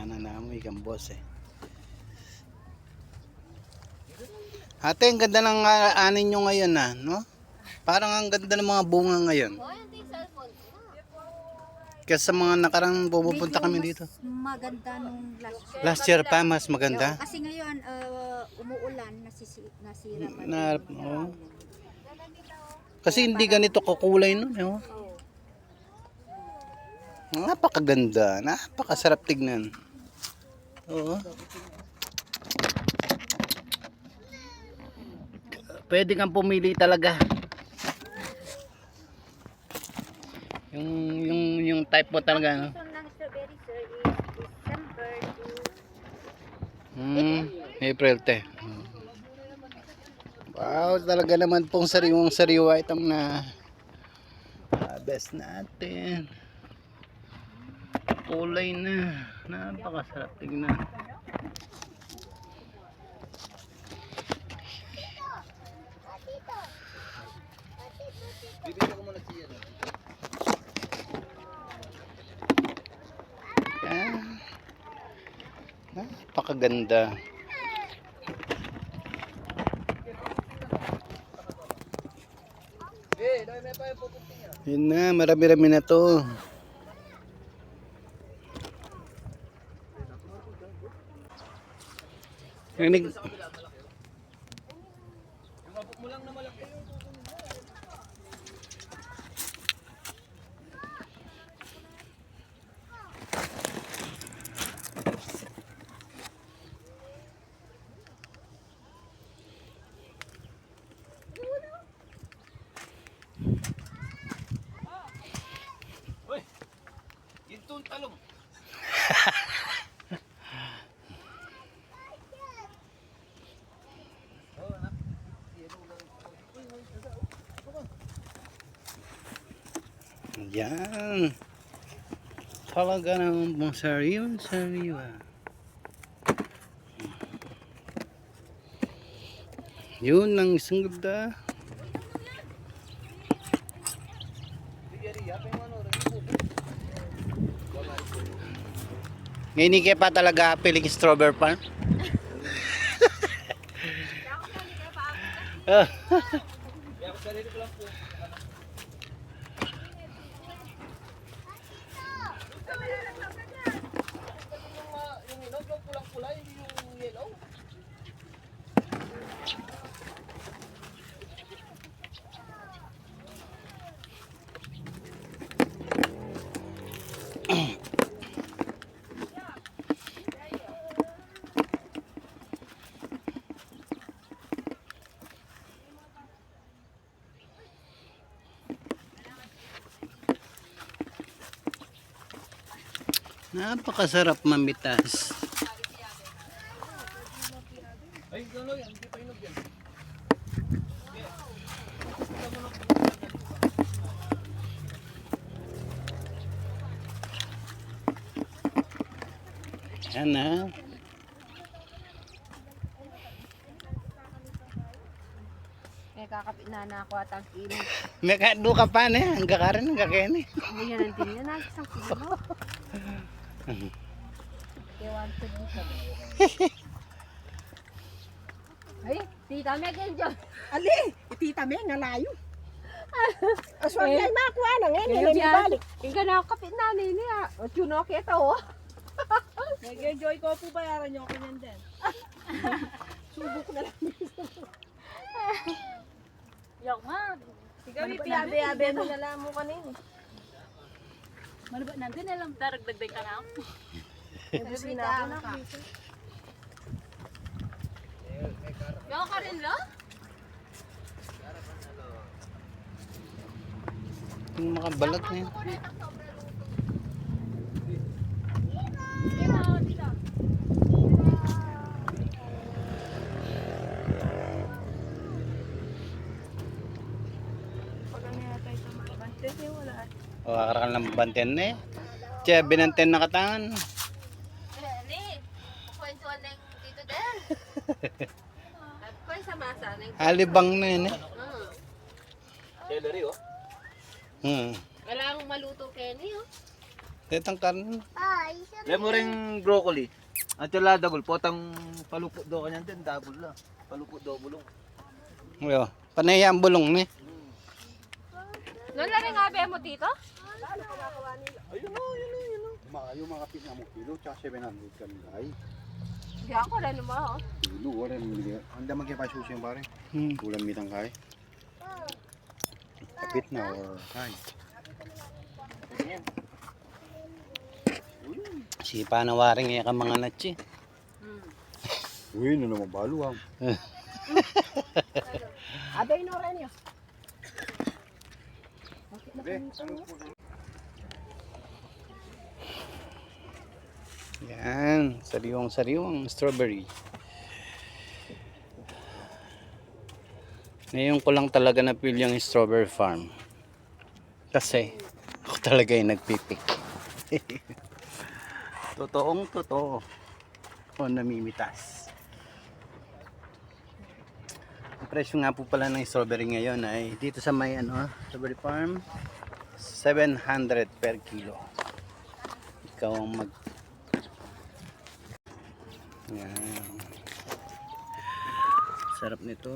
Sana naamoy kang boss eh. Ate, ang ganda ng anin nyo ngayon no? Parang ang ganda ng mga bunga ngayon. Kasi sa mga nakarang pupunta kami dito. Maganda nung last year. Last year pa, mas maganda. Kasi ngayon, umuulan, nasira pa. Oh. Kasi hindi ganito kakulay nun. Oh. Napakaganda, napakasarap tignan. Oo. Pwede kang pumili talaga. Yung type mo talaga, no? Ang ng strawberry, sir, is December to April 10. Wow, talaga naman pong sariwang-sariwa itong na best natin. Kulay na. Napakasarap tignan. Napakaganda. Yun na, marami-rami na to. Rinig. Talong. Yan. Talaga namang sariwa. Yun ang isang ganda. Ngayon pa talaga piling strawberry farm. Napakasarap mamitas. Ay, gano'n yan. Hindi pa inog yan. Yan na. May kakapit na ako at ang kilo. May kado ka pa na. Ang kakarin, ang kakene. Hindi yan ang din yan. Isang kilo. Kaya wanted dito. Ay, tita Meg yan dyan. Ali, tita Meg, nalayo. Aswag na yung makuha na ngayon, hindi balik. Yung nakakapit na niya. O, tuno kita o. Nag-enjoy ko po, bayaran niyo ako niyan din. Subok na lang. Yak nga. Ikaw, piyabe-yabe mo na lang mo kanina. Ano ba nandun alam daragdagdag ka na? Nabusin na ako na. Yak ka rin lo? Yung makabalat na yan. O, akarakal ng banten na eh. Tiya, binanten na katangan. Ni, kukwentuhan na yung dito din. Kung sa masa na yung... Alibang na yun eh. Celery, oh. Hmm. Wala akong maluto Kenny oh. Tetang karon. Lem mo rin broccoli. At yung ladagol, potang palupot daw kanyan din, double na. Palupot daw bulong. Yo, panay ang bulong ni. Noon lang rin abe mo dito? Ayun o. Maayo mga kapit na mo kilo, tsaka 700 kan ay. Hindi ako rin naman oh. Kilo, wala naman bigay. Anda magkipay susi yung pare. Ulam mitang kay. Kapit na or kay. Si panawaring iya ka mga natsi. Uy, ano naman balo ha. Abay no rin yun. Yan, sariwang strawberry. Ngayon ko lang talaga na-feel yung strawberry farm. Kasi ako talaga yung nagpipik. Totoong totoo. O namimitas. Ang presyo nga po pala ng strawberry ngayon ay dito sa may strawberry farm 700 per kilo. Ikaw ang yan. Sarap nito.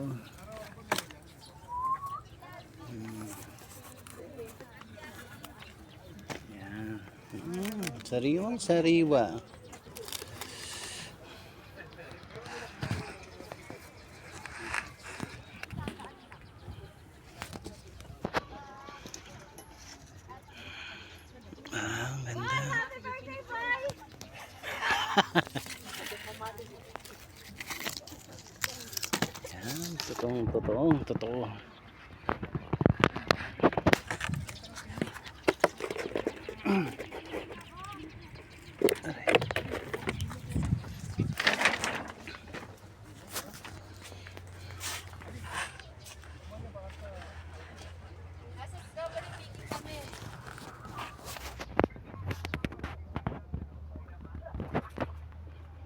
Yan. Sariwang sariwa. Ang ganda. Yan, totoo.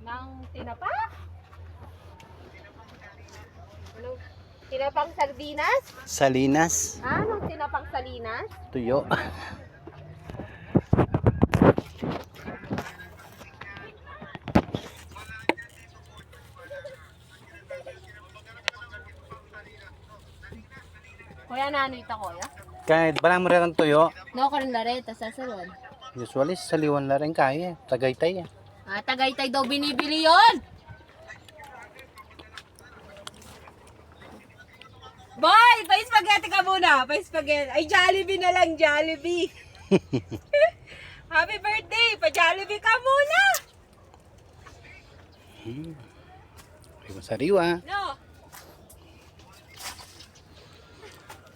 Nang tinapa? Anong tinapang sardinas? Salinas, Anong tinapang salinas? tuyo. Kuya nanoy ta kuya? Kahit wala mo rin ang tuyo, No, karon lareta sa salon. usually saliwan na rin kaya. Tagaytay. Tagaytay daw binibili yon. Boy, pa-spaghetti ka muna. Pa-spaghetti. Ay, Jollibee na lang, Jollibee. Happy birthday! Pa-Jollibee ka muna! Sariwa. No?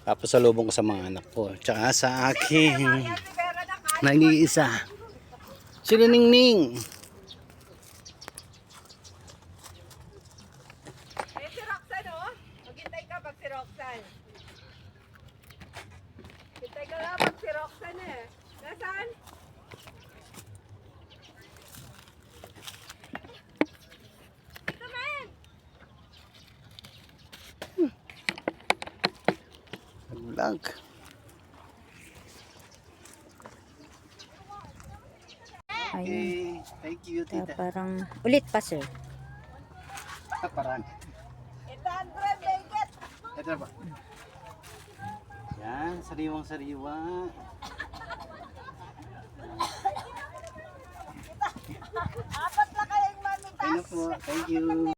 Papasalubong ko sa mga anak ko. Tsaka sa akin. Yan si Vera na kaya. Nag-iisa. Sila Ningning. Eh, si Roxanne, oh. Maghintay ka pag si Roxanne. Hintay ka lang pag si Roxanne, eh. Nasaan? Ito, man! Vlog. Ayun. Thank you, tita. Parang ulit pa, sir. Parang. 800, make it! Ito na ba? Yan, sariwang sariwa. Apat na kayong mamitas. Ayun po, thank you.